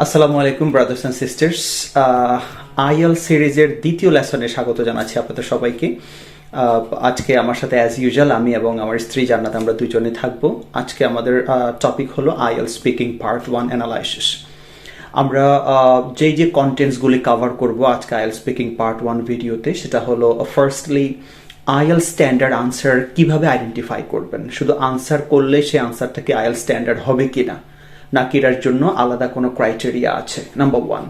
আসসালামু আলাইকুম brothers and sisters, IL সিরিজের দ্বিতীয় লেসনে স্বাগত জানাচ্ছি আপনাদের সবাইকে। আজকে আমার সাথে অ্যাজ ইউজুয়াল আমি এবং আমার স্ত্রী জান্নাত আমরা দুজনে থাকবো। আজকে আমাদের টপিক হলো আইএল স্পিকিং পার্ট 1 অ্যানালাইসিস। আমরা যে কন্টেন্টসগুলি কভার করব আজকে আইএল স্পিকিং পার্ট 1 ভিডিওতে, সেটা হলো ফার্স্টলি আইএল স্ট্যান্ডার্ড আনসার কিভাবে আইডেন্টিফাই করবেন। শুধু আনসার করলে সেই আনসারটাকে আইএল স্ট্যান্ডার্ড হবে কিনা, নাকি এটার জন্য আলাদা কোনো ক্রাইটেরিয়া আছে, নাম্বার 1।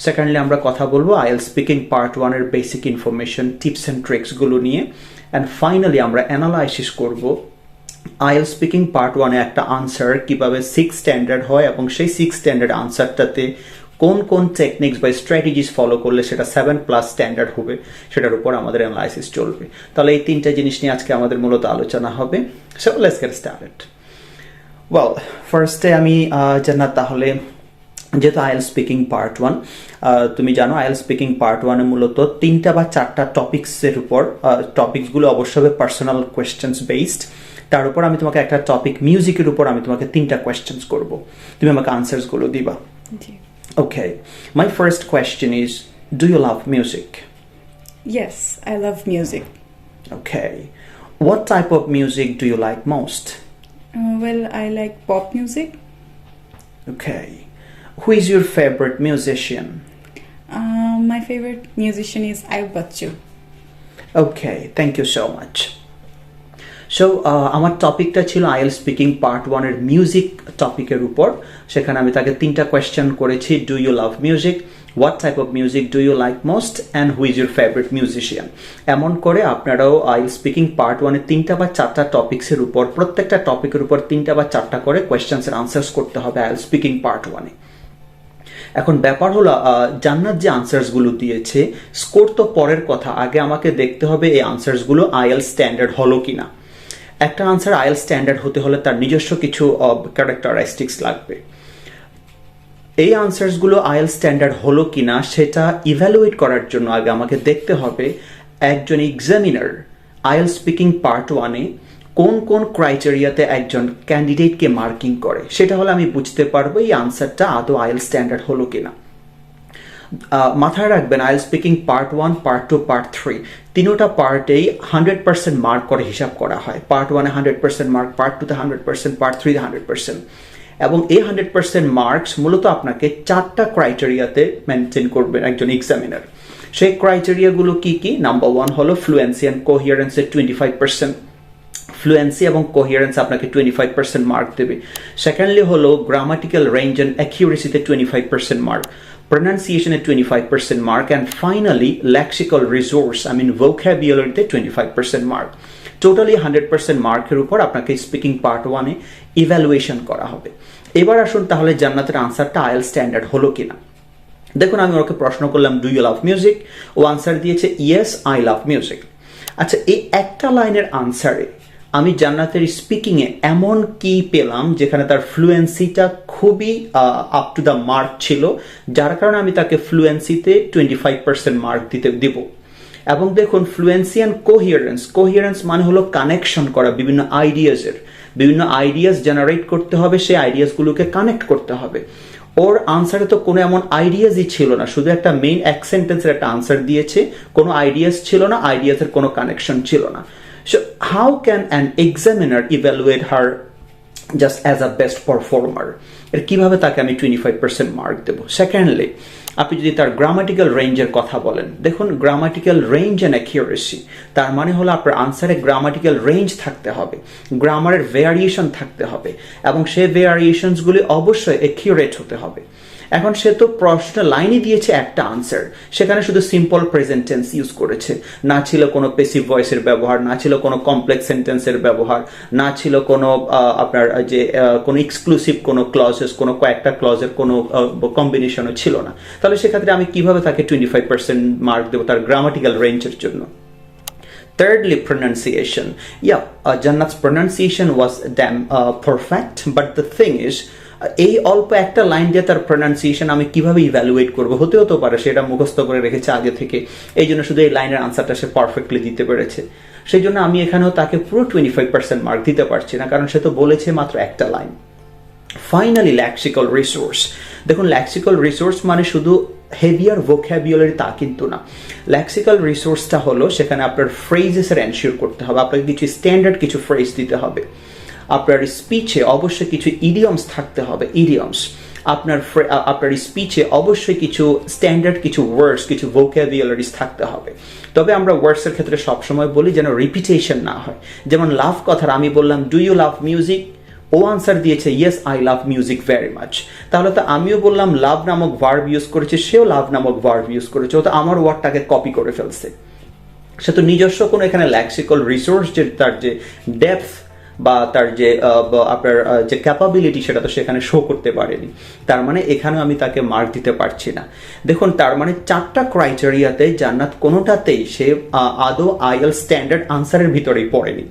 সেকেন্ডলি আমরা কথা বলবো আইএল স্পিকিং পার্ট 1 এর বেসিক ইনফরমেশন, টিপস অ্যান্ড ট্রিক্সগুলো নিয়ে। অ্যান্ড ফাইনালি আমরা অ্যানালাইসিস করব আইএল স্পিকিং পার্ট 1 এ একটা আনসার কিভাবে 6 স্ট্যান্ডার্ড হয় এবং সেই 6 স্ট্যান্ডার্ড আনসারটাতে কোন কোন টেকনিক্স বা স্ট্র্যাটেজিস ফলো করলে সেটা 7+ স্ট্যান্ডার্ড হবে, সেটার উপর আমাদের অ্যানালাইসিস চলবে। তাহলে এই তিনটা জিনিস নিয়ে আজকে আমাদের মূলত আলোচনা হবে। So let's get started. Well, ফার্স্টে আমি জান্নাত, তাহলে যেহেতু আইএল স্পিকিং পার্ট 1 তুমি জানো আইএল স্পিকিং পার্ট 1 এ মূলত 3টা বা 4টা টপিক্সের উপর, টপিকসগুলো অবশ্যই পার্সোনাল কোয়েশ্চেন্স বেসড। তার উপর আমি তোমাকে একটা টপিক মিউজিকের উপর আমি তোমাকে 3টা কোয়েশ্চেন্স করব, তুমি আমাকে আনসারসগুলো দিবা। Okay, my first question is, do you love music? Yes, I love music. Okay, what type of music do you like most? Well, I like pop music. Okay, who is your favorite musician? My favorite musician is 𝐀𝐮𝐿TS. Okay, thank you so much. So আমার টপিকটা ছিল IL speaking part 1 এর music টপিকের উপর। সেখানে আমি তাকে 3টা কোয়েশ্চেন করেছি, do you love music, what type of music do you like most, and who is your favourite musician. এমন করে আপনারাও আইএল স্পিকিং পার্ট 1 এর 3টা বা 4টা টপিক্সের উপর, প্রত্যেকটা টপিকের উপর 3টা বা 4টা করে কোয়েশ্চেন্সের আনসার্স করতে হবে আইএল স্পিকিং পার্ট 1 এ। এখন ব্যাপার হলো, জান্নাত যে আনসার্সগুলো দিয়েছে, স্কোর তো পরের কথা, আগে আমাকে দেখতে হবে এই আনসার্সগুলো আইএল স্ট্যান্ডার্ড হলো কিনা। একটা আনসার আইএল স্ট্যান্ডার্ড হতে হলে তার নিজস্ব কিছু ক্যারেক্টারিস্টিক্স লাগবে। এই আনসার্সগুলো আইএল স্ট্যান্ডার্ড হলো কিনা সেটা ইভ্যালুয়েট করার জন্য আগে আমাকে দেখতে হবে একজন এক্সামিনার আইএল স্পিকিং পার্ট 1 এ কোন কোন ক্রাইটেরিয়াতে একজন ক্যান্ডিডেটকে মার্কিং করে। সেটা হলে আমি বুঝতে পারবো এই আনসারটা আদৌ আইএল স্ট্যান্ডার্ড হলো কিনা। মাথায় রাখবেন IL speaking part 1, part 2, part 3 তিনোটা পার্টেই 100% মার্ক করে হিসাব করা হয়। পার্ট 1 এ 100% মার্ক, পার্ট 2 তে 100%, পার্ট 3 তে 100%। এবং এই 100% মার্কস মূলত আপনাকে 4টা ক্রাইটেরিয়াতে মেনটেন করবেন একজন এক্সামিনার। সেই ক্রাইটেরিয়াগুলো কি কি? নাম্বার 1 হলো ফ্লুয়েন্সি অ্যান্ড কোহিয়ারেন্সে 25%। ফ্লুয়েন্সি এবং কোহিয়ারেন্স আপনাকে 25% মার্ক দেবে। সেকেন্ডলি হলো গ্রামাটিক্যাল রেঞ্জ অ্যান্ড অ্যাকিউরেসিতে 25% মার্ক, প্রনাউন্সিয়েশনে 25% mark, and finally lexical resource vocabulary-তে 25% মার্ক। টোটালি 100% মার্কের উপর আপনাকে স্পিকিং পার্ট 1 এ ইভ্যালুয়েশন করা হবে। এবার আসুন তাহলে জান্নাতের আনসারটা আইএল স্ট্যান্ডার্ড হলো কিনা। দেখুন, আমি ওকে প্রশ্ন করলাম, ডু ইউ লাভ মিউজিক? ও আনসার দিয়েছে, ইয়েস আই লাভ মিউজিক। আচ্ছা, এই একটা লাইনের আনসারে আমি জান্নাতের স্পিকিংয়ে এমন কি পেলাম যেখানে তার ফ্লুয়েন্সিটা খুবই আপ টু দ্য মার্ক ছিল, যার কারণে আমি তাকে ফ্লুয়েন্সিতে 25% মার্ক দিব। এবং দেখুন, ফ্লুয়েন্সি অ্যান্ড কোহিয়ারেন্স মানে হলো কানেকশন করা, বিভিন্ন আইডিয়াস জেনারেট করতে হবে, সেই আইডিয়াসগুলোকে কানেক্ট করতে হবে। ওর আনসারে তো কোনো এমন আইডিয়াসই ছিল না, শুধু একটা মেইন এক সেন্টেন্সের একটা আনসার দিয়েছে, কোনো আইডিয়াস ছিল না, আইডিয়াসের কোনো কানেকশন ছিল না। So how can an examiner evaluate her just as a best performer? এর কিভাবে তাকে আমি 25% মার্ক দেব? সেকেন্ডলি, আপনি যদি তার গ্রামাটিক্যাল রেঞ্জের কথা বলেন, দেখুন গ্রামাটিক্যাল রেঞ্জ অ্যান্ড অ্যাকিউরেসি, তার মানে হলো আপনার আনসারে গ্রামাটিক্যাল রেঞ্জ থাকতে হবে, গ্রামারের ভেরিয়েশন থাকতে হবে, এবং সেই ভেরিয়েশনসগুলি অবশ্যই অ্যাকিউরেট হতে হবে। এখন সে তো প্রশ্ন লাইনই দিয়েছে একটা আনসার, সেখানে শুধু সিম্পল প্রেজেন্ট টেন্স ইউজ করেছে, না ছিল কোনো প্যাসিভ ভয়েসের ব্যবহার, না ছিল কোনো কমপ্লেক্স সেন্টেন্সের ব্যবহার, না ছিল কোনো আপনার যে কোনো এক্সক্লুসিভ কোনো ক্লজেস, কোনো কয়েকটা ক্লজের কোনো কম্বিনেশনও ছিল না। তাহলে সেক্ষেত্রে আমি কিভাবে তাকে 25% মার্ক দেবো তার গ্রামাটিক্যাল রেঞ্জের জন্য? Thirdly, pronunciation. Yeah, Jannat's pronunciation was damn perfect, but the thing is, এই অল্প একটা লাইন দিয়ে তার প্রনাউন্সিয়েশন আমি কিভাবে ইভ্যালুয়েট করবো? হতেও তো পারে সেটা মুখস্থ করে রেখেছে আগে থেকে, এই জন্য শুধু এই লাইনের আনসারটা সে পারফেক্টলি দিতে পেরেছে। সেই জন্য আমি এখানেও তাকে পুরো 25% মার্ক দিতে পারছি না, কারণ সে তো বলেছে মাত্র একটা লাইন। Finally lexical resource. দেখুন, লেক্সিক্যাল রিসোর্স মানে শুধু হেভিয়ার ভোক্যাবুলারি তা কিন্তু না। লেক্সিক্যাল রিসোর্সটা হলো সেখানে আপনার ফ্রেজেসের এনশিওর করতে হবে, আপনাকে কিছু স্ট্যান্ডার্ড কিছু ফ্রেজ দিতে হবে, আপনার স্পিচে অবশ্যই কিছু ইডিয়মস থাকতে হবে, ইডিয়মস। আপনার স্পিচে অবশ্যই কিছু স্ট্যান্ডার্ড কিছু ওয়ার্ডস, কিছু ভোক্যাবুলারিজ থাকতে হবে। তবে আমরা ওয়ার্ডসের ক্ষেত্রে সবসময় বলি যেন রিপিটেশন না হয়। যেমন লাভ কথার আমি বললাম ডু ইউ লাভ মিউজিক, ও আনসার দিয়েছে yes I love music very much. তাহলে তো আমিও বললাম লাভ নামক ভার্ব ইউজ করেছে, সেও লাভ নামক ভার্ব ইউজ করেছে, ও তো আমার ওয়ার্ডটাকে কপি করে ফেলছে। সে তো নিজস্ব কোনো এখানে লেক্সিক্যাল রিসোর্স যে তার যে ডেপথ বা তার যে আপনার যে ক্যাপাবিলিটি সেটা তো সেখানে শো করতে পারেনি। তার মানে এখানেও আমি তাকে মার্ক দিতে পারছি না। দেখুন, তার মানে 4টা ক্রাইটেরিয়াতে জান্নাত কোনোটাতেই সে আদৌ আইএলটিএস স্ট্যান্ডার্ড আনসারের ভিতরেই পড়েনি।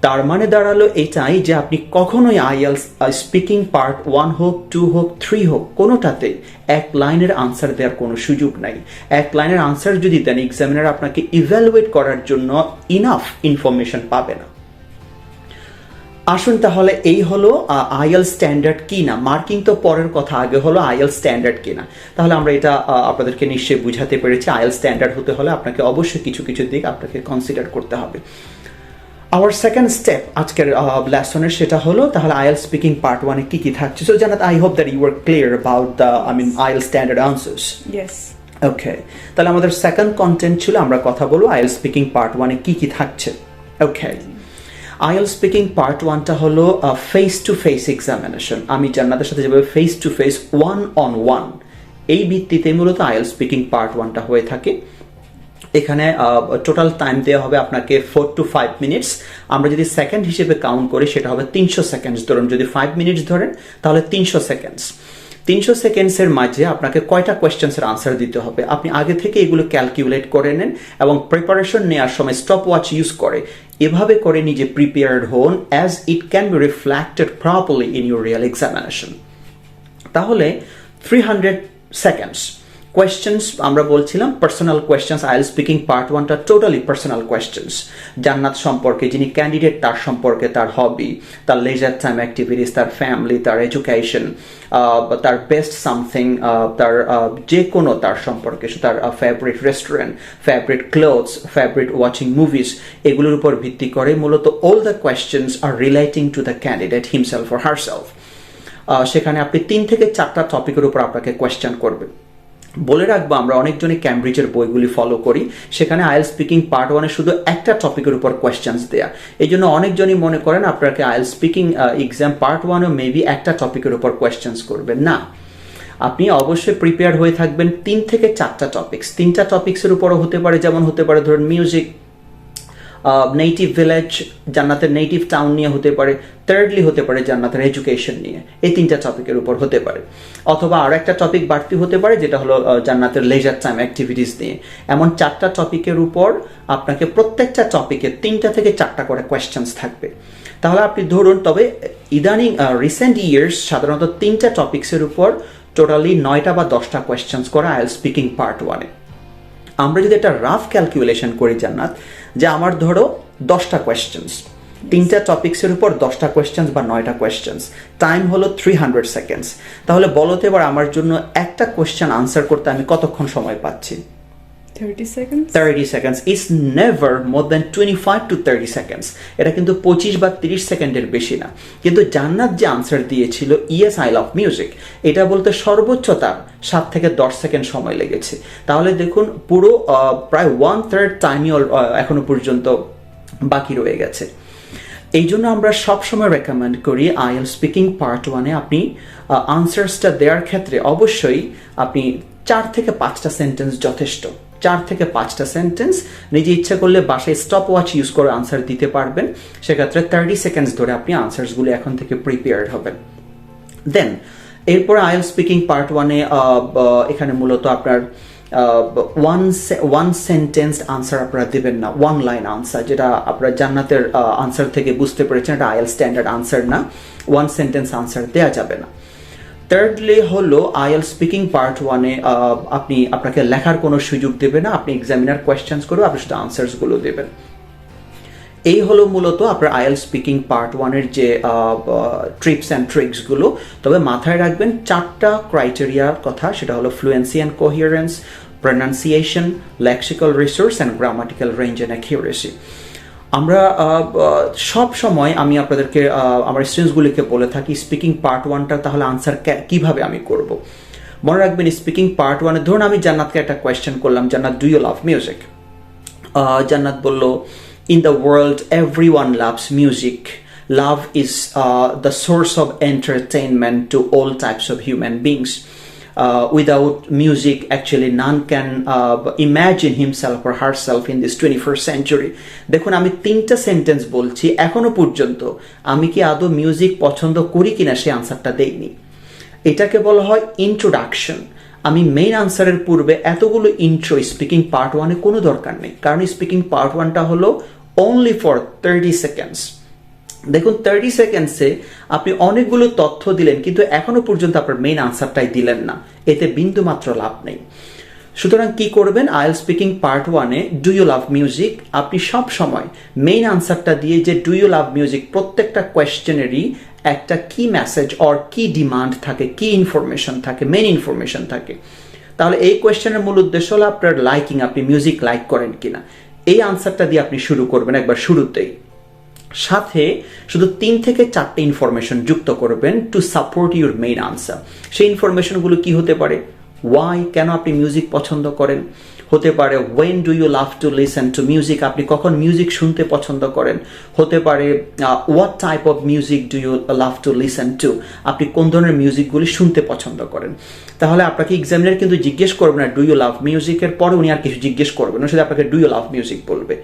তার মানে দাঁড়ালো এটাই যে আপনি কখনোই আইএলটিএস স্পিকিং পার্ট 1 হোক, 2 হোক, 3 হোক, কোনোটাতেই এক লাইনের আনসার দেওয়ার কোনো সুযোগ নাই। এক লাইনের আনসার যদি দেন, এক্সামিনার আপনাকে ইভ্যালুয়েট করার জন্য ইনাফ ইনফরমেশন পাবে না। আসুন তাহলে এই হলো আইএলটিএস স্ট্যান্ডার্ড কি না। মার্কিং তো পরের কথা, আগে হলো আইএলটিএস স্ট্যান্ডার্ড কি না। তাহলে আমরা এটা আপনাদেরকে নিশ্চয়ই বুঝাতে পেরেছি। আইএলটিএস স্ট্যান্ডার্ড হতে হলে আপনাকে অবশ্যই কিছু কিছু দিক আপনাকে কনসিডার করতে হবে। আওয়ার সেকেন্ড স্টেপ আজকের লেসনের সেটা হলো তাহলে আইএলটিএস স্পিকিং পার্ট 1 এ কি কি থাকছে। So Jannat, I hope that you are clear about the IELTS standard answers. Yes. Okay, তাহলে আমাদের সেকেন্ড কন্টেন্ট ছিল আমরা কথা বলবো আইএলটিএস স্পিকিং পার্ট 1 এ কি কি থাকছে। ওকে, আইএলটিএস স্পিকিং পার্ট 1টা হলো ফেস টু ফেস এক্সামিনেশন। আমি জান্নাতের সাথে যেভাবে ফেস টু ফেস 1-on-1 এই ভিত্তিতে মূলত আইএলটিএস স্পিকিং পার্ট 1টা হয়ে থাকে। এখানে টোটাল টাইম দেওয়া হবে আপনাকে 4 to 5 মিনিটস। আমরা যদি সেকেন্ড হিসেবে কাউন্ট করি সেটা হবে 300 সেকেন্ডস। ধরুন যদি 5 মিনিটস ধরেন তাহলে 300 সেকেন্ডস। 300 সেকেন্ডসের মাঝে আপনাকে কয়টা কোয়েশ্চেন্সের আনসার দিতে হবে আপনি আগে থেকে এগুলো ক্যালকুলেট করে নেন এবং প্রিপারেশন নেওয়ার সময় স্টপ ওয়াচ ইউজ করে এভাবে করে নিজে প্রিপেয়ার্ড হন as it can be reflected properly in your real examination. তাহলে 300 সেকেন্ডস কোয়েশ্চেন্স আমরা বলছিলাম personal questions. IELTS speaking part 1টা টোটালি পার্সোনাল কোয়েশ্চেন্স। জান্নাত সম্পর্কে, যিনি ক্যান্ডিডেট তার সম্পর্কে, তার হবি, তার লেজার টাইম অ্যাক্টিভিটিস, তার ফ্যামিলি, তার এডুকেশন, তার বেস্ট সামথিং, তার যে কোনো তার সম্পর্কে, তার favourite restaurant, favourite clothes, favourite watching movies, এগুলোর উপর ভিত্তি করে মূলত all the questions R relating to the candidate himself or herself. সেখানে আপনি 3 থেকে 4টা টপিকের উপর আপনাকে কোয়েশ্চেন করবেন। বলে রাখবো আমরা অনেকজনই ক্যামব্রিজের বইগুলি ফলো করি, সেখানে আইএলটিএস স্পিকিং পার্ট 1 শুধু একটা টপিকের উপর কোয়েশ্চেন্স দেয়া। এই জন্য অনেকজনই মনে করেন আপনাকে IELTS speaking exam part 1 maybe একটা টপিকের উপর কোয়েশ্চেন্স করবেন না। আপনি অবশ্যই প্রিপেয়ার হয়ে থাকবেন 3 থেকে 4টা টপিক্স। 3টা টপিক্সের উপরও হতে পারে, যেমন হতে পারে ধরুন মিউজিক, নেটিভ ভিলেজ, জান্নাতের নেটিভ টাউন নিয়ে হতে পারে, থার্ডলি হতে পারে জান্নাতের এডুকেশন নিয়ে। এই 3টা টপিকের উপর হতে পারে, অথবা আরো একটা টপিক বাড়তি হতে পারে যেটা হলো জান্নাতের লেজার টাইম অ্যাক্টিভিটিস নিয়ে। এমন 4টা টপিকের উপর আপনাকে প্রত্যেকটা টপিকে 3টা থেকে 4টা করে কোয়েশ্চেন্স থাকবে। তাহলে আপনি ধরুন, তবে ইদানিং রিসেন্ট ইয়ার্স সাধারণত 3টা টপিক্সের উপর টোটালি 9টা বা 10টা কোয়েশ্চেন্স করা আইএলটিএস স্পিকিং পার্ট 1 এ। আমরা যদি একটা রাফ ক্যালকুলেশন করি জান্নাত, যে আমার ধরো 10টা কোয়েশ্চেন্স, 3টা টপিক্সের উপর 10টা কোয়েশ্চেন্স বা 9টা কোয়েশ্চেন্স, টাইম হলো 300 সেকেন্ডস। তাহলে বলো তো এবার আমার জন্য একটা কোয়েশ্চেন আনসার করতে আমি কতক্ষণ সময় পাচ্ছি? 30 seconds. 30 seconds is never more than 25 to 30 seconds. এটা কিন্তু 25 বা 30 সেকেন্ডের বেশি না। কিন্তু জান্নাত যে আনসার দিয়েছিল ইয়েস আই লাভ মিউজিক, এটা বলতে সর্বোচ্চ তার 7 থেকে 10 সেকেন্ড সময় লেগেছে। তাহলে দেখুন পুরো প্রায় 1/3 টাইমই এখনো পর্যন্ত বাকি রয়ে গেছে। এই জন্য আমরা সবসময় রেকমেন্ড করি আইএলটিএস স্পিকিং পার্ট 1 এ আপনি আনসার্সটা দেওয়ার ক্ষেত্রে অবশ্যই আপনি 4 থেকে 5টা সেন্টেন্স যথেষ্ট। 4 থেকে 5টা সেন্টেন্স নিজে ইচ্ছা করলে বাসায় স্টপ ওয়াচ ইউজ করে আনসার দিতে পারবেন। সেক্ষেত্রে 30 সেকেন্ডস ধরে আপনি আনসার্সগুলো এখন থেকে প্রিপেয়ার্ড হবেন। দেন এরপরে আইএলটিএস স্পিকিং পার্ট 1 এ এখানে মূলত আপনার ওয়ান সেন্টেন্স আনসার আপনারা দেবেন না, 1 লাইন আনসার, যেটা আপনারা জান্নাতের আনসার থেকে বুঝতে পেরেছেন এটা আইএলটিএস স্ট্যান্ডার্ড আনসার না। 1 সেন্টেন্স আনসার দেওয়া যাবে না। থার্ডলি হলো আইএলটিএস স্পিকিং পার্ট 1 এ আপনাকে লেখার কোনো সুযোগ দেবে না। আপনি এক্সামিনার কোয়েশ্চেন্স করবে, আপনি শুধু আনসার্সগুলো দেবেন। এই হলো মূলত আপনার আইএলটিএস স্পিকিং পার্ট 1 এর যে ট্রিপস অ্যান্ড ট্রিক্সগুলো। তবে মাথায় রাখবেন 4টা ক্রাইটেরিয়ার কথা, সেটা হলো fluency and coherence, pronunciation, lexical resource and grammatical range and accuracy. আমরা সব সময় আমি আপনাদেরকে আমার স্টুডেন্টসগুলিকে বলে থাকি স্পিকিং পার্ট 1টা তাহলে আনসার কিভাবে আমি করব। মনে রাখবেন স্পিকিং পার্ট 1 ধরুন আমি জান্নাতকে একটা কোয়েশ্চেন করলাম, জান্নাত ডু ইউ লাভ মিউজিক? জান্নাত বলল in the world everyone loves music. Love is the source of entertainment to all types of human beings. Without music, actually none can imagine himself or herself in this 21st century. দেখুন আমি 3টা sentence বলছি, এখনো পর্যন্ত আমি কি আদৌ music পছন্দ করি কিনা সে আনসারটা দেইনি। এটাকে বলা হয় ইন্ট্রোডাকশন। আমি মেইন আনসারের পূর্বে এতগুলো ইন্ট্রো স্পিকিং পার্ট 1-এ কোনো দরকার নেই, কারণ স্পিকিং পার্ট 1টা হলো only for 30 seconds. দেখুন 30 সেকেন্ডসে আপনি অনেকগুলো তথ্য দিলেন, কিন্তু এখনো পর্যন্ত আপনার মেইন আনসারটাই দিলেন না, এতে বিন্দু মাত্র লাভ নেই। সুতরাং কি করবেন, আইএলটিএস স্পিকিং পার্ট 1-এ ডু ইউ লাভ মিউজিক আপনি সব সময় মেইন আনসারটা দিয়ে যে ডু ইউ লাভ মিউজিক, প্রত্যেকটা কোয়েশ্চেনেরই একটা কি মেসেজ অর কি ডিমান্ড থাকে, কি ইনফরমেশন থাকে, মেইন ইনফরমেশন থাকে। তাহলে এই কোয়েশ্চেনের মূল উদ্দেশ্য হলো আপনার লাইকিং, আপনি মিউজিক লাইক করেন কিনা, এই আনসারটা দিয়ে আপনি শুরু করবেন একবার শুরুতেই। সাথে শুধু 3 থেকে 4টে ইনফরমেশন যুক্ত করবেন to support your main answer. সেই ইনফরমেশনগুলো কি হতে পারে, ওয়াই, কেন আপনি মিউজিক পছন্দ করেন, হতে পারে when do you love to listen to music, আপনি কখন মিউজিক শুনতে পছন্দ করেন, হতে পারে what type of music do you love to listen to, আপনি কোন ধরনের মিউজিকগুলি শুনতে পছন্দ করেন। তাহলে আপনাকে এক্সামিনার কিন্তু জিজ্ঞেস করবে না ডু ইউ লাভ মিউজিকের পরে উনি আর কিছু জিজ্ঞেস করবেন না, শুধু আপনাকে ডু ইউ লাভ মিউজিক বলবে।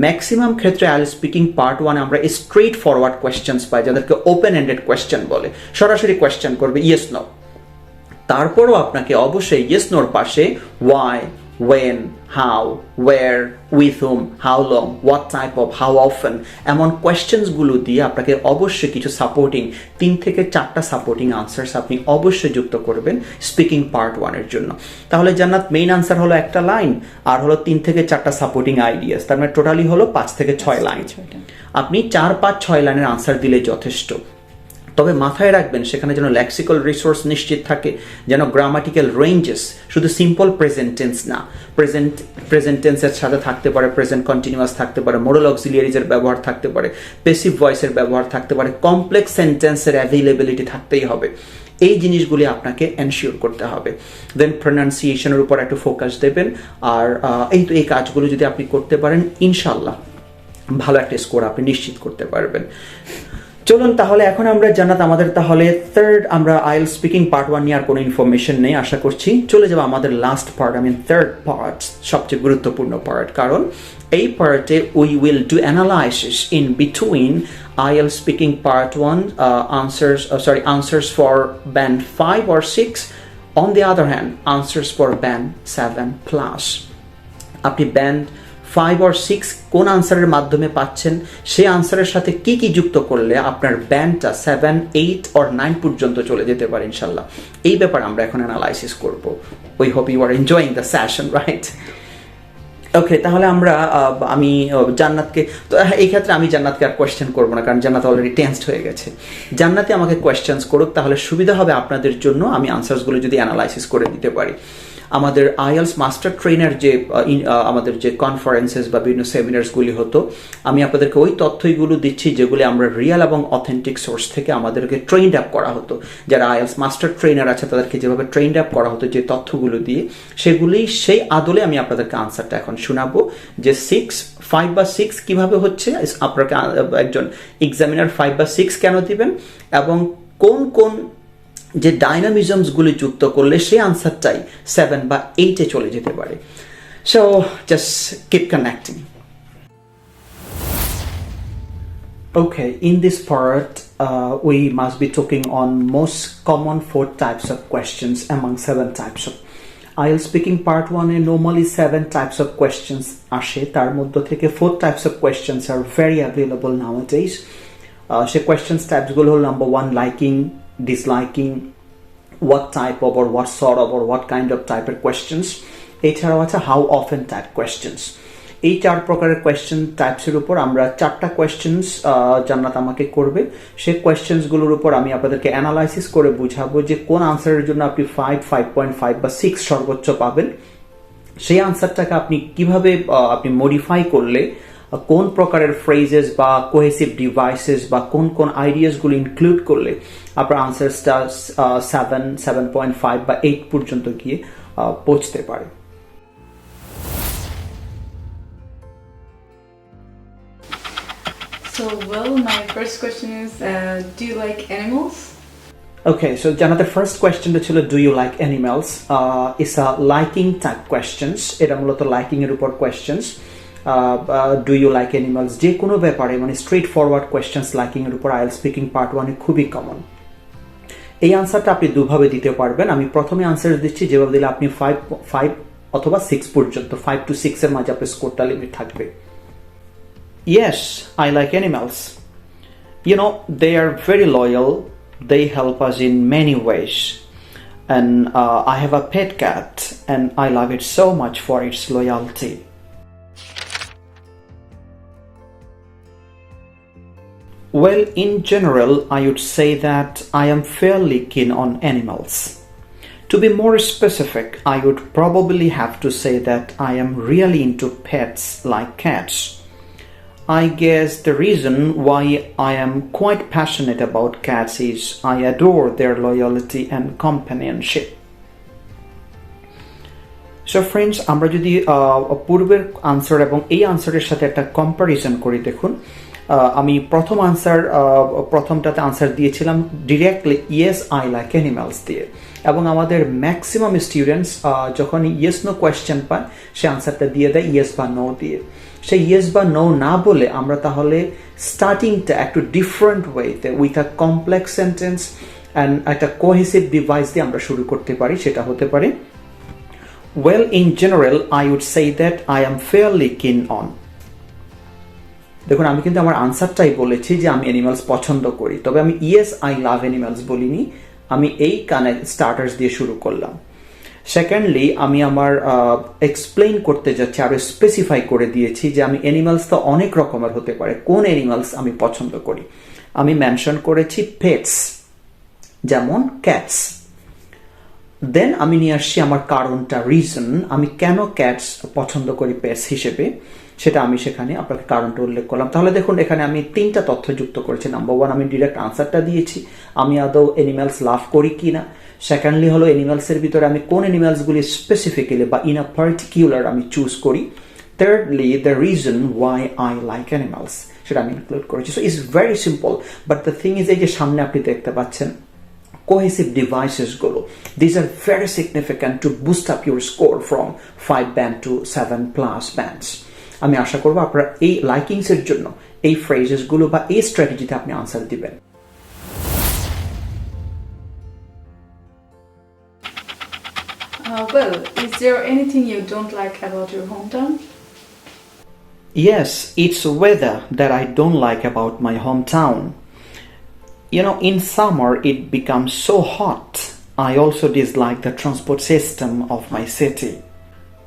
ম্যাক্সিমাম ক্ষেত্রে আইএলটিএস স্পিকিং পার্ট 1-এ আমরা স্ট্রেট ফরওয়ার্ড কোয়েশ্চেন্স পাই, যাদেরকে ওপেন এন্ডেড কোয়েশ্চেন বলে, সরাসরি কোয়েশ্চেন করবে ইয়েস নো। তারপরও আপনাকে অবশ্যই ইয়েস নোর পাশে Y, when, how, where, with whom, how long, what type of, how often, এমন কোয়েশ্চেন্সগুলো দিয়ে আপনাকে অবশ্যই কিছু সাপোর্টিং 3 থেকে 4টা সাপোর্টিং আনসার্স আপনি অবশ্যই যুক্ত করবেন স্পিকিং পার্ট 1-এর জন্য। তাহলে জান্নাত মেইন আনসার হলো একটা লাইন, আর হলো 3 থেকে 4টা সাপোর্টিং আইডিয়াস, তার মানে টোটালি হলো 5 থেকে 6 লাইন। আপনি 4, 5, 6 লাইনের আনসার দিলে যথেষ্ট। তবে মাথায় রাখবেন সেখানে যেন লেক্সিক্যাল রিসোর্স নিশ্চিত থাকে, যেন গ্রামাটিক্যাল রেঞ্জেস, শুধু সিম্পল প্রেজেন্ট টেন্স না, প্রেজেন্ট টেন্সের সাথে থাকতে পারে প্রেজেন্ট কন্টিনিউয়াস থাকতে পারে, মোডাল অক্সিলিয়ারিজের ব্যবহার থাকতে পারে, প্যাসিভ ভয়েসের ব্যবহার থাকতে পারে, কমপ্লেক্স সেন্টেন্সের অ্যাভেলেবিলিটি থাকতেই হবে। এই জিনিসগুলি আপনাকে এনশিওর করতে হবে। দেন প্রনাউন্সিয়েশনের উপর একটু ফোকাস দেবেন। আর এই কাজগুলো যদি আপনি করতে পারেন, ইনশাল্লাহ ভালো একটা স্কোর আপনি নিশ্চিত করতে পারবেন। চলুন তাহলে এখন আমরা জান্নাত আমাদের তাহলে আমরা আইএলটিএস স্পিকিং পার্ট 1 নিয়ে আর কোনো ইনফরমেশন নেই আশা করছি, চলে যাবো আমাদের লাস্ট পার্ট, থার্ড পার্ট, সবচেয়ে গুরুত্বপূর্ণ পার্ট। কারণ এই পার্টে we will do analysis in between IELTS speaking part 1 answers for band 5 or 6, on the other hand answers for band 7+। আপনি ব্যান্ড 5 or 6 কোন আনসারের মাধ্যমে পাচ্ছেন, সেই আনসারের সাথে কি কি যুক্ত করলে আপনার ব্যান্ডটা 7, 8 or 9 পর্যন্ত চলে যেতে পারে ইনশাল্লাহ। এই ব্যাপারে আমরা এখন অ্যানালাইসিস করব। We hope you are enjoying the session, right? Okay, তাহলে আমি জান্নাতকে, তো এই ক্ষেত্রে আমি জান্নাতকে আর কোয়েশ্চেন করবো না, কারণ জান্নাত অলরেডি টেন্সড হয়ে গেছে। জান্নাতে আমাকে কোয়েশ্চেন্স করুক, তাহলে সুবিধা হবে আপনাদের জন্য, আমি আনসারসগুলো যদি অ্যানালাইসিস করে দিতে পারি। আমাদের আইএলটিএস মাস্টার ট্রেনার যে আমাদের যে কনফারেন্সেস বা বিভিন্ন সেমিনার্সগুলি হতো, আমি আপনাদেরকে ওই তথ্যগুলো দিচ্ছি যেগুলি আমরা রিয়েল এবং অথেন্টিক সোর্স থেকে আমাদেরকে ট্রেন্ড আপ করা হতো। যারা আইএলটিএস মাস্টার ট্রেনার আছে তাদেরকে যেভাবে ট্রেন্ড আপ করা হতো যে তথ্যগুলো দিয়ে, সেগুলি সেই আদলে আমি আপনাদেরকে আনসারটা এখন শোনাবো যে 5 বা 6 কিভাবে হচ্ছে, আপনাকে একজন এক্সামিনার 5 বা 6 কেন দিবেন, এবং কোন কোন যে ডাইনামিজমসগুলি যুক্ত করলে সেই আনসারটাই 7 বা 8-এ চলে যেতে পারে। So just keep connecting. Okay, in this part we must be talking on most common 4 types of questions among 7 types of IELTS speaking part 1-এ normally 7 types of questions আসে, তার মধ্যে থেকে 4 types of questions are very available nowadays. Say questions types গুলো হলো number 1 liking, disliking, what type of or what sort of or what kind of type of questions, এছাড়াও আছে how often type questions। এই 4 প্রকারের question টাইপসের উপর আমরা 4টা questions জান্নাত আমাকে করবে। সেই কোয়েশ্চেন্সগুলোর উপর আমি আপনাদেরকে অ্যানালাইসিস করে বুঝাবো যে কোন আনসারের জন্য আপনি 5, 5.5 বা 6 সর্বোচ্চ পাবেন। সেই আনসারটাকে আপনি কিভাবে আপনি মডিফাই করলে কোন প্রকারের ফ্রেজেস বা কোহেসিভ ডিভাইসেস বা কোন কোন আইডিয়াসগুলো ইনক্লুড করলে আপনার আনসারটা 7, 7.5 বা 8 পর্যন্ত গিয়ে পৌঁছতে পারে। So, well, my first question is, do you like animals? Okay, so Jana, the first question ছিল do you like animals? It's a liking type questions. এটা মূলত liking এর উপর questions. Do you like animals? যে কোনো ব্যাপারে মানে straight forward questions liking এর উপর IELTS স্পিকিং পার্ট 1 এ খুবই কমন। এই আনসারটা আপনি দুভাবে দিতে পারবেন। আমি প্রথমে আনসার দিচ্ছি, যেভাবে দিলে আপনি 5 অথবা 6 পর্যন্ত, 5 to 6 এর মাঝে আপনার স্কোরটা লিমিট থাকবে। Yes, I like animals. You know, they are very loyal. They help us in many ways. And I have a pet cat and I love it so much for its loyalty. Well, in general, I would say that I am fairly keen on animals. To be more specific, I would probably have to say that I am really into pets like cats. I guess the reason why I am quite passionate about cats is I adore their loyalty and companionship. So friends, আমরা যদি পূর্বের answer এবং এই আনসারের সাথে একটা comparison করি, দেখুন আমি প্রথমটাতে আনসার দিয়েছিলাম directly yes I like animals দিয়ে, এবং আমাদের ম্যাক্সিমাম স্টুডেন্টস যখন ইয়েস নো কোয়েশ্চেন পায় সে আনসারটা দিয়ে দেয় ইয়েস বা নো দিয়ে। সেই ইয়েস বা নো না বলে আমরা তাহলে স্টার্টিংটা একটু ডিফারেন্ট ওয়েতে with a complex sentence and একটা কোহেসিভ ডিভাইস দিয়ে আমরা শুরু করতে পারি। সেটা হতে পারে well in general I would say that I am fairly keen on. দেখুন আমি কিন্তু আমার আনসারটাই বলেছি যে আমি অ্যানিমালস পছন্দ করি, তবে আমি ইয়েস আই লাভ অ্যানিমালস বলিনি, আমি এই কানে স্টার্টার্স দিয়ে শুরু করলাম। সেকেন্ডলি আমি আমার এক্সপ্লেইন করতে যাচ্ছি, আরো স্পেসিফাই করে দিয়েছি যে আমি অ্যানিমালস তো অনেক রকমের হতে পারে, কোন অ্যানিমালস আমি পছন্দ করি। আমি মেনশন করেছি পেটস, যেমন ক্যাটস। দেন আমি নিয়ে আসছি আমার কারণটা, রিজন আমি কেন ক্যাটস পছন্দ করি পেটস হিসেবে, সেটা আমি সেখানে আপনাকে কারণটা উল্লেখ করলাম। তাহলে দেখুন এখানে আমি 3টা তথ্য যুক্ত করেছি। নাম্বার 1 আমি ডিরেক্ট আনসারটা দিয়েছি, আমি আদৌ অ্যানিমালস লাভ করি কিনা। সেকেন্ডলি হলো অ্যানিমালসের ভিতরে আমি কোন অ্যানিমালসগুলি স্পেসিফিক্যালি বা ইন আ পার্টিকুলার আমি চুজ করি। Thirdly the reason why I like animals, সেটা আমি ইনক্লুড করেছি। So it's very simple, but the thing is এই যে সামনে আপনি দেখতে পাচ্ছেন cohesive devices গুলো, these are very significant to boost up your score from 5 band to 7+ bands. আমি আশা করব আপনারা এই লাইকিংস এর জন্য এই ফ্রেজেস গুলো বা এই স্ট্র্যাটেজিতে আপনি আনসার দিবেন। Well, is there anything you don't like about your hometown? Yes, it's weather that I don't like about my hometown. You know, in summer it becomes so hot. I also dislike the transport system of my city.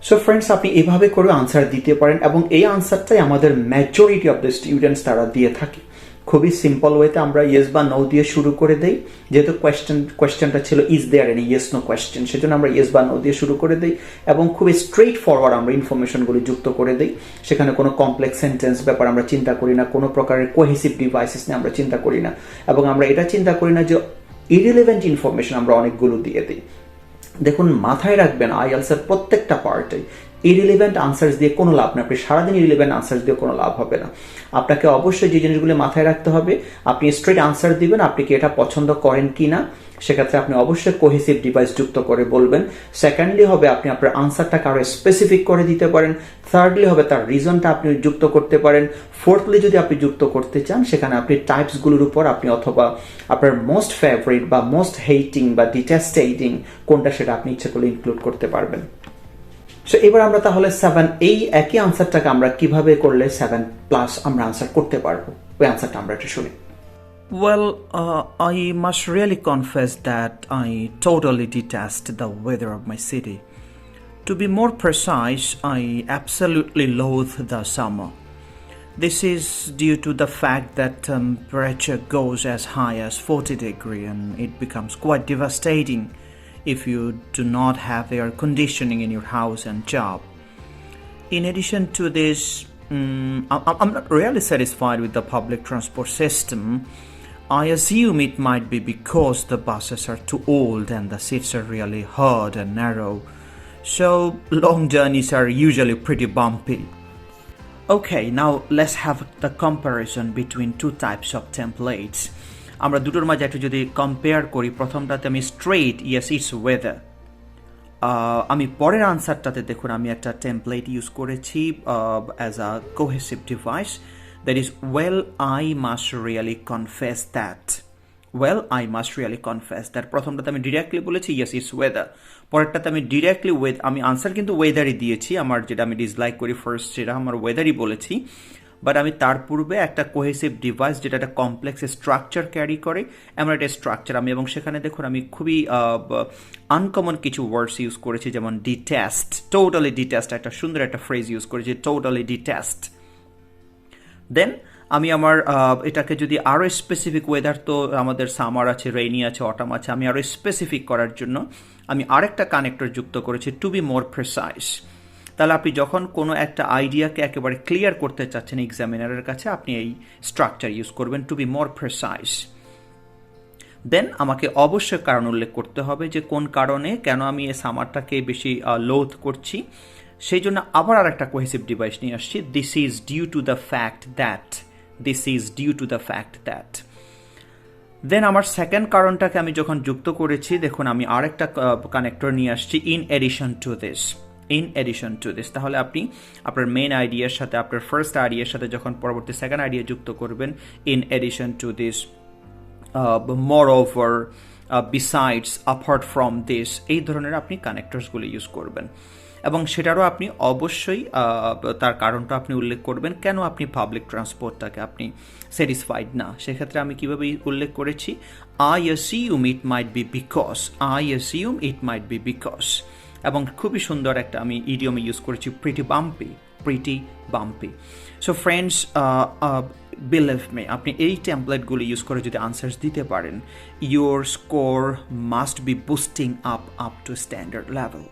So friends আপনি এভাবে করে answer দিতে পারেন, এবং এই আনসারটাই আমাদের majority of the students তারা দিয়ে থাকে। খুবই সিম্পল ওয়েতে আমরা ইয়েস বা নো দিয়ে শুরু করে দেই, যেহেতু কোয়েশ্চেনটা ছিল is there any yes no question, সেজন্য আমরা ইয়েস বা নো দিয়ে শুরু করে দিই এবং খুবই স্ট্রেইট ফরওয়ার্ড আমরা ইনফরমেশনগুলি যুক্ত করে দিই। সেখানে কোনো কমপ্লেক্স সেন্টেন্স ব্যাপার আমরা চিন্তা করি না, কোনো প্রকারের কোহেসিভ ডিভাইসেস নিয়ে আমরা চিন্তা করি না, এবং আমরা এটা চিন্তা করি না যে ইরিলেভেন্ট ইনফরমেশন আমরা অনেকগুলো দিয়ে দিই। দেখুন মাথায় রাখবেন IELTS এর প্রত্যেকটা পার্টে ইরিলেভেন্ট আনসার্স দিয়ে কোনো লাভ নেই। আপনি সারাদিন ইরিলেভেন্ট আনসার্স দিয়ে কোনো লাভ হবে না। আপনাকে অবশ্যই যে জিনিসগুলো মাথায় রাখতে হবে, আপনি স্ট্রেট আনসার দিবেন আপনি কি এটা পছন্দ করেন কি না, সেক্ষেত্রে আপনি অবশ্যই কোহেসিভ ডিভাইস যুক্ত করে বলবেন। সেকেন্ডলি হবে আপনি আপনার আনসারটাকে আরো স্পেসিফিক করে দিতে পারেন। থার্ডলি হবে তার রিজনটা আপনি যুক্ত করতে পারেন। ফোর্থলি যদি আপনি যুক্ত করতে চান সেখানে আপনি টাইপসগুলোর উপর আপনি অথবা আপনার মোস্ট ফেভারিট বা মোস্ট হেটিং বা ডিটেস্টেটিং কোনটা সেটা আপনি ইচ্ছে করলে ইনক্লুড করতে পারবেন। সো এবার আমরা তাহলে 7 এই একই আনসারটাকে আমরা কিভাবে করলে 7+ আমরা আনসার করতে পারবো, ওই আনসারটা আমরা একটু শুনি। Well, I must really confess that I totally detest the weather of my city. To be more precise, I absolutely loathe the summer. This is due to the fact that temperature goes as high as 40 degrees and it becomes quite devastating if you do not have air conditioning in your house and job. In addition to this, I'm not really satisfied with the public transport system. I assume it might be because the buses are too old and the seats are really hard and narrow. So long journeys are usually pretty bumpy. Okay, now let's have the comparison between two types of templates. আমরা দুটোর মাঝে একটু যদি compare করি, প্রথমটাতে আমি straight yes it's weather, আমি পরের আনসারটাতে দেখুন আমি একটা টেমপ্লেট ইউজ করেছি as a cohesive device, that is well I must really confess that. Well I must really confess that প্রথমটাতে আমি ডিরেক্টলি বলেছি ইয়েস ইটস ওয়েদার, পরেরটাতে আমি ডিরেক্টলি আমি আনসার কিন্তু ওয়েদারই দিয়েছি, আমার যেটা আমি ডিসলাইক করি ফার্স্ট সেটা আমার ওয়েদারই বলেছি, বাট আমি তার পূর্বে একটা কোহেসিভ ডিভাইস যেটা একটা কমপ্লেক্স স্ট্রাকচার ক্যারি করে এমন একটা স্ট্রাকচার আমি, এবং সেখানে দেখুন আমি খুবই আনকমন কিছু ওয়ার্ডস ইউজ করেছি, যেমন ডিটেস্ট, টোটালি ডিটেস্ট, একটা সুন্দর একটা ফ্রেজ ইউজ করেছি, টোটালি ডিটেস্ট। দেন আমি আমার এটাকে যদি আরও স্পেসিফিক, ওয়েদার তো আমাদের সামার আছে, রেইনি আছে, অটাম আছে, আমি আরও স্পেসিফিক করার জন্য আমি আরেকটা কানেক্টর যুক্ত করেছি, টু বি মোর প্রিসাইজ। তাহলে আপনি যখন কোনো একটা আইডিয়াকে একেবারে ক্লিয়ার করতে চাচ্ছেন এক্সামিনারের কাছে, আপনি এই স্ট্রাকচার ইউজ করবেন, টু বি মোর প্রিসাইজ। দেন আমাকে অবশ্যই কারণ উল্লেখ করতে হবে যে কোন কারণে, কেন আমি এই সামারটাকে বেশি লোথ করছি, সেই জন্য আবার আর একটা কোহেসিভ ডিভাইস নিয়ে আসছি, this is due to the fact that, this is due to the fact that. Then আমার সেকেন্ড কারণটাকে আমি যখন যুক্ত করেছি, দেখুন আমি আরেকটা কানেক্টর নিয়ে আসছি, in addition to this, in addition to this. তাহলে আপনি আপনার মেন আইডিয়ার সাথে, আপনার ফার্স্ট আইডিয়ার সাথে যখন পরবর্তী সেকেন্ড আইডিয়া যুক্ত করবেন, in addition to this, moreover, besides, apart from this, এই ধরনের আপনি কানেক্টরসগুলো ইউজ করবেন, এবং সেটারও আপনি অবশ্যই তার কারণটা আপনি উল্লেখ করবেন, কেন আপনি পাবলিক ট্রান্সপোর্টটাকে আপনি স্যাটিসফাইড না। সেক্ষেত্রে আমি কীভাবে উল্লেখ করেছি, I assume it might be because, I assume it might be because, এবং খুবই সুন্দর একটা আমি ইডিয়মে ইউজ করেছি, pretty bumpy, pretty bumpy. So friends, believe me, আপনি এই টেমপ্লেটগুলো ইউজ করে যদি আনসার্স দিতে পারেন, your score must be boosting up to standard level.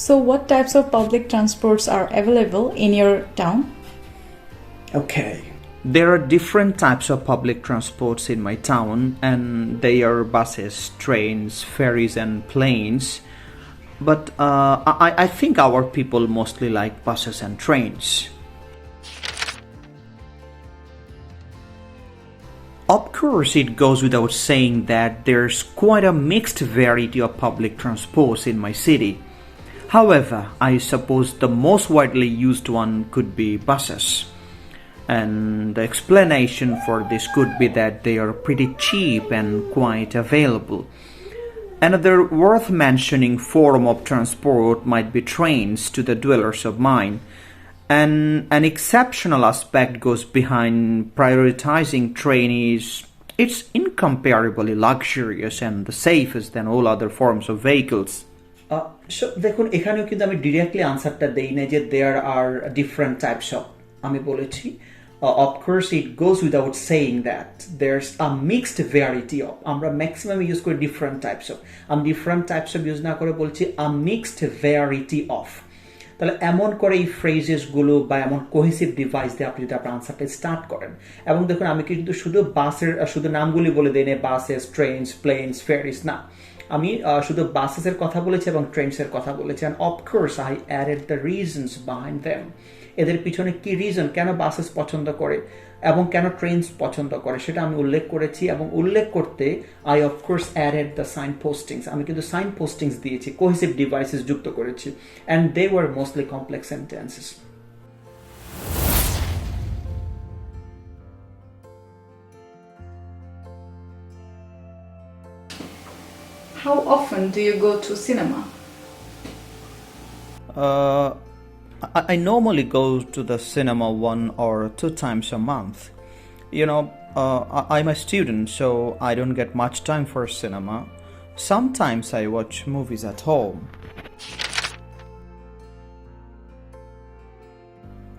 So what types of public transports are available in your town? Okay. There are different types of public transports in my town, and they are buses, trains, ferries, and planes. But I think our people mostly like buses and trains. Of course, it goes without saying that there's quite a mixed variety of public transports in my city. However, I suppose the most widely used one could be buses. And the explanation for this could be that they are pretty cheap and quite available. Another worth mentioning form of transport might be trains to the dwellers of mine. And an exceptional aspect goes behind prioritizing train is it's incomparably luxurious and the safest than all other forms of vehicles. দেখুন এখানেও কিন্তু আমি directly আনসারটা দেই না যে দেয়ার আর different types of, আমি বলেছি of course it goes without saying that there's a mixed variety of, আমরা ম্যাক্সিমাম ইউজ করি ডিফারেন্ট টাইপস অফ, আমি ডিফারেন্ট টাইপস অফ ইউজ না করে বলছি a mixed variety of। তাহলে এমন করে এই ফ্রেজেসগুলো বা এমন কোহেসিভ ডিভাইস দিয়ে আপনি যদি আপনার আনসারটা স্টার্ট করেন, এবং দেখুন আমি কিন্তু শুধু বাসের শুধু নামগুলি বলে দিই না, বাসেস, ট্রেনস, প্লেনস, ফেরিস না, আমি শুধু বাসেসের কথা বলেছি এবং ট্রেনসের কথা বলেছি, and of course I added the reasons behind them, এদের পিছনে কি রিজন, কেন বাসেস পছন্দ করে এবং কেন ট্রেনস পছন্দ করে সেটা আমি উল্লেখ করেছি, এবং উল্লেখ করতে I of course added the sign postings, আমি কিন্তু সাইন পোস্টিংস দিয়েছি, কোহেসিভ ডিভাইসেস যুক্ত করেছি, and they were mostly complex sentences. How often do you go to cinema? I normally go to the cinema 1 or 2 times a month. You know, I'm a student, so I don't get much time for cinema. Sometimes I watch movies at home.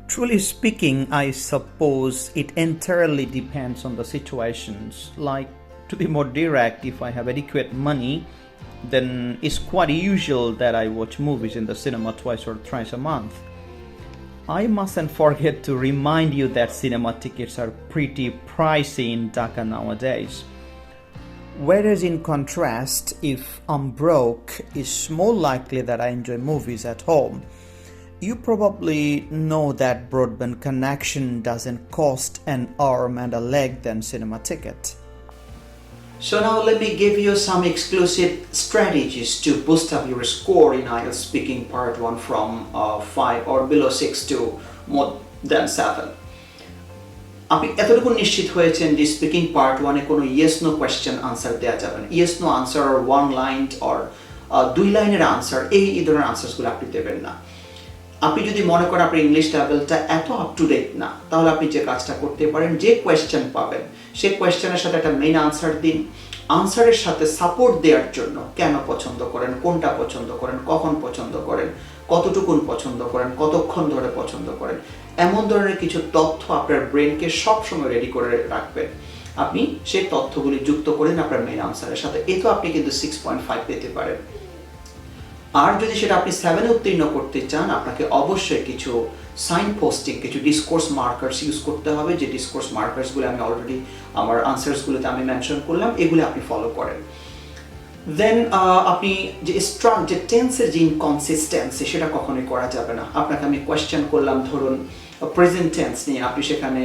Truly speaking, I suppose it entirely depends on the situations. Like, to be more direct, if I have adequate money, then it's quite usual that I watch movies in the cinema twice or thrice a month. I mustn't forget to remind you that cinema tickets are pretty pricey in Dhaka nowadays. Whereas in contrast, if I'm broke, it's more likely that I enjoy movies at home. You probably know that broadband connection doesn't cost an arm and a leg than cinema ticket. So now let me give you some exclusive strategies to boost up your score in IELTS speaking part 1 from 5 or below 6 to more than 7. আপনি এতটুকু নিশ্চিত হয়েছেন যে speaking part 1 এ কোনো yes no question answer দেওয়া যাবে না। Yes no answer or one line or 2 লাইনের আনসার, এই ধরনের আনসারসগুলো আপনি দেবেন না। আপনি যদি মনে করেন আপনার ইংলিশ লেভেলটা এত আপ টু ডেট না, তাহলে আপনি যে কাজটা করতে পারেন, যে কোয়েশ্চেন পাবেন সেই কোয়েশ্চেনের সাথে একটা মেইন আনসার দিন। আনসারের সাথে সাপোর্ট দেওয়ার জন্য কেন পছন্দ করেন, কোনটা পছন্দ করেন, কখন পছন্দ করেন, কতটুকুন পছন্দ করেন, কতক্ষণ ধরে পছন্দ করেন, এমন ধরনের কিছু তথ্য আপনার ব্রেনকে সবসময় রেডি করে রাখবেন। আপনি সেই তথ্যগুলি যুক্ত করেন আপনার মেইন আনসারের সাথে, এতে আপনি কিন্তু 6.5 পেতে পারেন। আর যদি সেটা আপনি 7 উত্তীর্ণ করতে চান, আপনাকে অবশ্যই কিছু সাইন পোস্টিং, কিছু ডিসকোর্স মার্কার্স ইউজ করতে হবে। যে ডিসকোর্স মার্কার্সগুলো আমি অলরেডি আমার আনসারসগুলোতে আমি মেনশন করলাম, এগুলো আপনি ফলো করেন। দেন আপনি যে টেন্সের যে ইনকনসিস্টেন্সি, সেটা কখনোই করা যাবে না। আপনাকে আমি কোয়েশ্চেন করলাম ধরুন প্রেজেন্ট টেন্স নিয়ে, আপনি সেখানে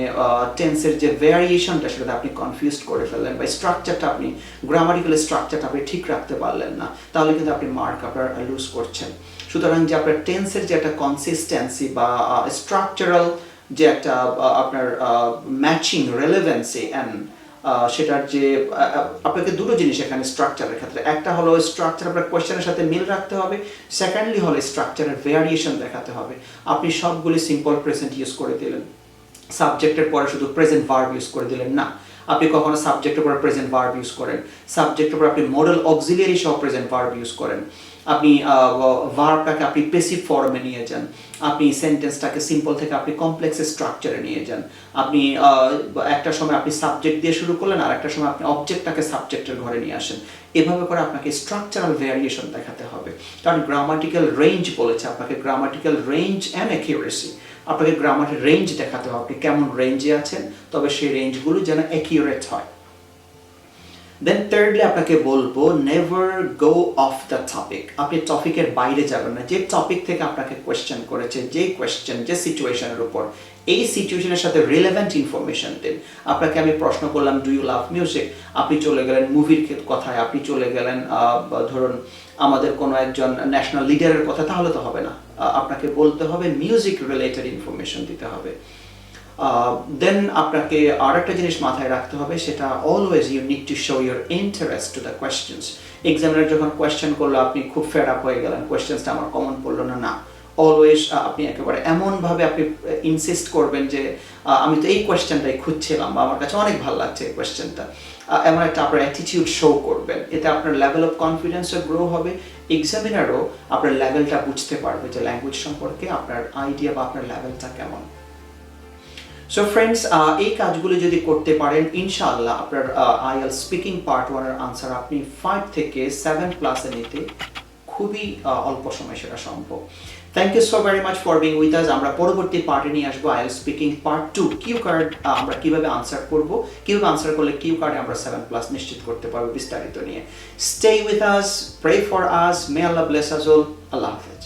টেন্সের যে ভ্যারিয়েশনটা সেটা আপনি কনফিউজড করে ফেললেন, বা স্ট্রাকচারটা আপনি গ্রামাটিক্যাল স্ট্রাকচারটা আপনি ঠিক রাখতে পারলেন না, তাহলে কিন্তু আপনি মার্ক আপনার লুজ করছেন। সুতরাং যে আপনার টেন্সের যে একটা কনসিস্টেন্সি বা স্ট্রাকচারাল যে একটা আপনার ম্যাচিং রেলেভেন্সি অ্যান্ড সেটার যে আপনাকে দুটো জিনিস এখানে স্ট্রাকচারের ক্ষেত্রে, একটা হলো স্ট্রাকচার আপনার কোয়েশ্চেনের সাথে মিল রাখতে হবে, সেকেন্ডলি হলো স্ট্রাকচারের ভ্যারিয়েশন দেখাতে হবে। আপনি সবগুলি সিম্পল প্রেজেন্ট ইউজ করে দিলেন, সাবজেক্টের পরে শুধু প্রেজেন্ট ভার্ব ইউজ করে দিলেন না। আপনি কখনো সাবজেক্টের পরে প্রেজেন্ট ভার্ব ইউজ করেন, সাবজেক্টের পরে আপনি মডেল অক্সিলিয়ারি সহ প্রেজেন্ট ভার্ব ইউজ করেন, আপনি ভার্বটাকে আপনি প্যাসিভ ফর্মে নিয়ে যান, আপনি সেন্টেন্সটাকে সিম্পল থেকে আপনি কমপ্লেক্স স্ট্রাকচারে নিয়ে যান। আপনি একটা সময় আপনি সাবজেক্ট দিয়ে শুরু করলেন, আর একটা সময় আপনি অবজেক্টটাকে সাবজেক্টের ঘরে নিয়ে আসেন। এভাবে করে আপনাকে স্ট্রাকচারাল ভ্যারিয়েশন দেখাতে হবে। কারণ গ্রামাটিক্যাল রেঞ্জ বলেছে আপনাকে, গ্রামাটিক্যাল রেঞ্জ অ্যান্ড অ্যাকিউরেসি, আপনাকে গ্রামাটিক্যাল রেঞ্জ দেখাতে হবে, আপনি কেমন রেঞ্জে আছেন, তবে সেই রেঞ্জগুলো যেন অ্যাকিউরেট হয়। দেন থার্ডলি আপনাকে বলবো never go of the topic. আপনি টপিকের বাইরে যাবেন না। যে টপিক থেকে আপনাকে কোয়েশ্চেন করেছে, যে কোয়েশ্চেন যে সিচুয়েশনের উপর, এই সিচুয়েশনের সাথে রিলেভেন্ট ইনফরমেশন দিন। আপনাকে আমি প্রশ্ন করলাম ডু ইউ লাভ মিউজিক, আপনি চলে গেলেন মুভির কথায়, আপনি চলে গেলেন ধরুন আমাদের কোনো একজন ন্যাশনাল লিডারের কথা, তাহলে তো হবে না। আপনাকে বলতে হবে মিউজিক রিলেটেড ইনফরমেশন দিতে হবে। দেন আপনাকে আর একটা জিনিস মাথায় রাখতে হবে, সেটা always you need to show your interest to the questions. Examiner যখন কোয়েশ্চেন করলো, আপনি খুব ফেড আপ হয়ে গেলেন, কোয়েশ্চেন্সটা আমার কমন পড়লো না, না, অলওয়েজ আপনি একেবারে এমনভাবে আপনি ইনসিস্ট করবেন যে আমি তো এই কোয়েশ্চেনটাই খুঁজছিলাম, বা আমার কাছে অনেক ভালো লাগছে এই কোয়েশ্চেনটা, এমন একটা আপনার অ্যাটিটিউড শো করবেন। এতে আপনার লেভেল অফ কনফিডেন্সও গ্রো হবে, এক্সামিনারও আপনার লেভেলটা বুঝতে পারবে যে ল্যাঙ্গুয়েজ সম্পর্কে আপনার আইডিয়া বা আপনার লেভেলটা কেমন। সো ফ্রেন্ডস, এই কাজগুলো যদি করতে পারেন, ইনশাআল্লাহ আপনার IELTS স্পিকিং পার্ট 1 এর আনসার আপনি 5 থেকে 7 প্লাসে নিতে খুবই অল্প সময় সেটা সম্ভব। Thank you so very much for being with us. আমরা পরবর্তী পার্টে নিয়ে আসবো IELTS speaking part 2, cue card আমরা কিভাবে আনসার করব, কিভাবে আনসার করলে কিউ কার্ডে আমরা 7 প্লাস নিশ্চিত করতে পারবো, বিস্তারিত নিয়ে। Stay with us, pray for us, may Allah bless us all. Allah হাফেজ।